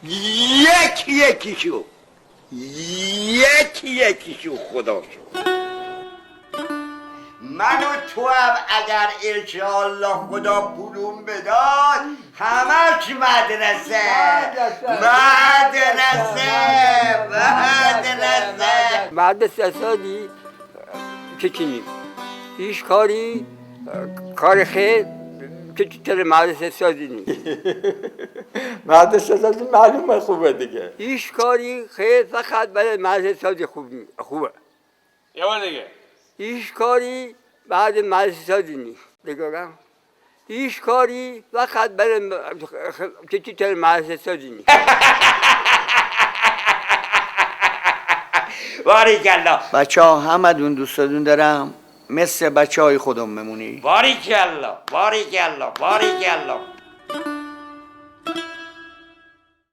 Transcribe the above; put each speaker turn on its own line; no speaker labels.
یکیشو خدا شو. من و تو هم اگر انشاءالله خدا پولون بداد همش مدرسه.
مدرسه سازی که چینی هیچ کاری کار خیر که چطور مدرسه سازی نیست.
مدرسه سازی معلومه خوبه دیگه.
هیچ کاری خیر فقط برای مدرسه سازی خوبه.
یه بار دیگه.
هیچ کاری بعد مدرسه سازی نیست. بگم هیچ کاری فقط برای که چطور مدرسه سازی نیست.
باریکالله
بچه ها همدون دوستتون دارم، مثل بچه های خودم بمونی.
باریکالله باریکالله باریکالله.